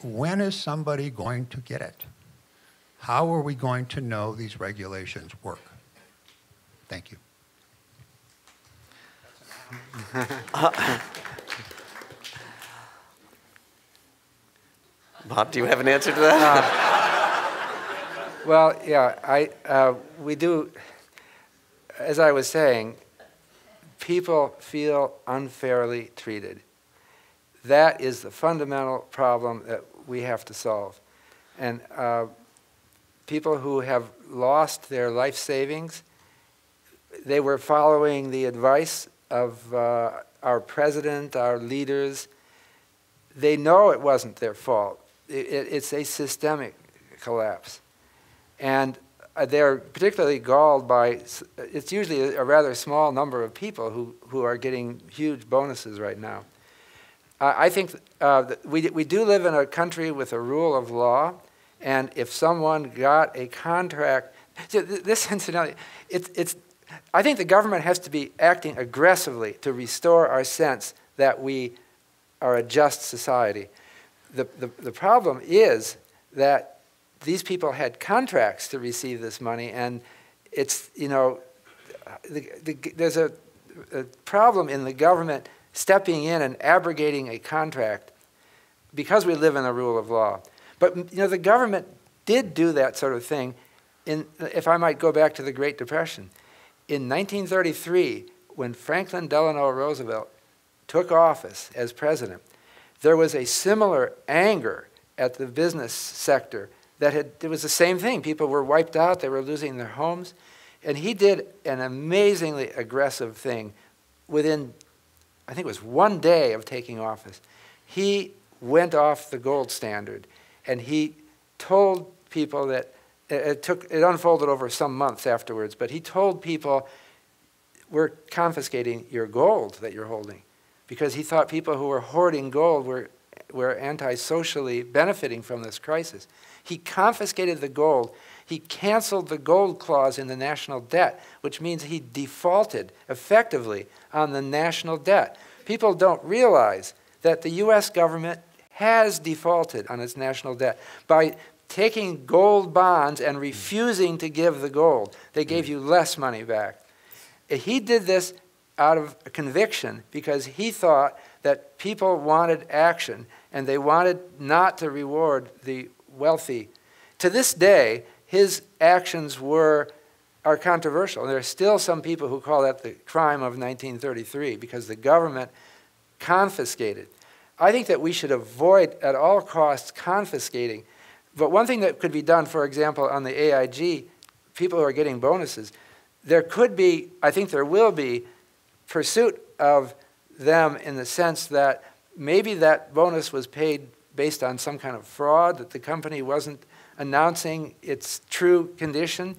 when is somebody going to get it? How are we going to know these regulations work? Thank you. Bob, do you have an answer to that? Well, yeah, we do, as I was saying, people feel unfairly treated. That is the fundamental problem that we have to solve. And people who have lost their life savings, they were following the advice of our president, our leaders. They know it wasn't their fault. It's a systemic collapse. And they're particularly galled by, it's usually a rather small number of people who are getting huge bonuses right now. I think we do live in a country with a rule of law, and if someone got a contract, this incidentally, I think the government has to be acting aggressively to restore our sense that we are a just society. The problem is that these people had contracts to receive this money, and it's, you know, there's a problem in the government stepping in and abrogating a contract because we live in a rule of law. But, you know, the government did do that sort of thing if I might go back to the Great Depression. In 1933, when Franklin Delano Roosevelt took office as president, there was a similar anger at the business sector it was the same thing. People were wiped out, they were losing their homes, and he did an amazingly aggressive thing within, I think it was 1 day of taking office. He went off the gold standard, and he told people that, it unfolded over some months afterwards, but he told people, we're confiscating your gold that you're holding, because he thought people who were hoarding gold were anti-socially benefiting from this crisis. He confiscated the gold. He canceled the gold clause in the national debt, which means he defaulted effectively on the national debt. People don't realize that the US government has defaulted on its national debt by taking gold bonds and refusing to give the gold. They gave you less money back. He did this out of conviction because he thought that people wanted action and they wanted not to reward the wealthy. To this day, his actions are controversial. There are still some people who call that the crime of 1933 because the government confiscated. I think that we should avoid at all costs confiscating. But one thing that could be done, for example, on the AIG, people who are getting bonuses, there could be, I think there will be, pursuit of them in the sense that maybe that bonus was paid based on some kind of fraud, that the company wasn't announcing its true condition.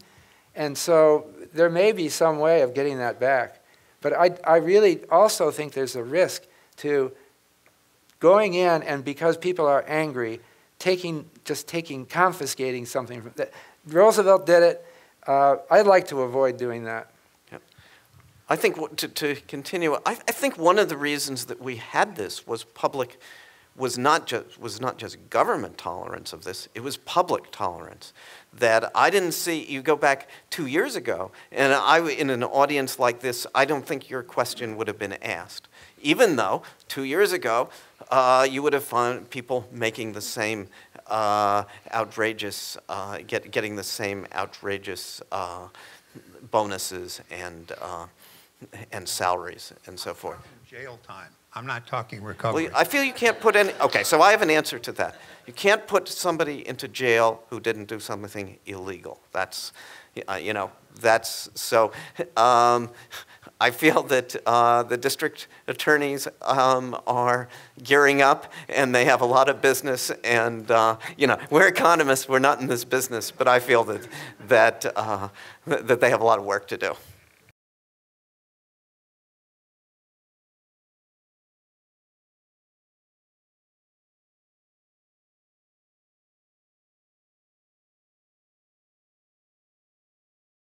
And so there may be some way of getting that back. But I really also think there's a risk to going in and because people are angry, confiscating something. From that. Roosevelt did it. I'd like to avoid doing that. I think to continue, I think one of the reasons that we had this was not just government tolerance of this, it was public tolerance. That I didn't see, you go back 2 years ago, and in an audience like this, I don't think your question would have been asked. Even though 2 years ago, you would have found people making the same outrageous, getting the same outrageous bonuses and salaries and so forth. Jail time. I'm not talking recovery. Well, I feel you can't put any, okay, so I have an answer to that. You can't put somebody into jail who didn't do something illegal. That's, you know, that's, so I feel that the district attorneys are gearing up and they have a lot of business and, you know, we're economists, we're not in this business, but I feel that they have a lot of work to do.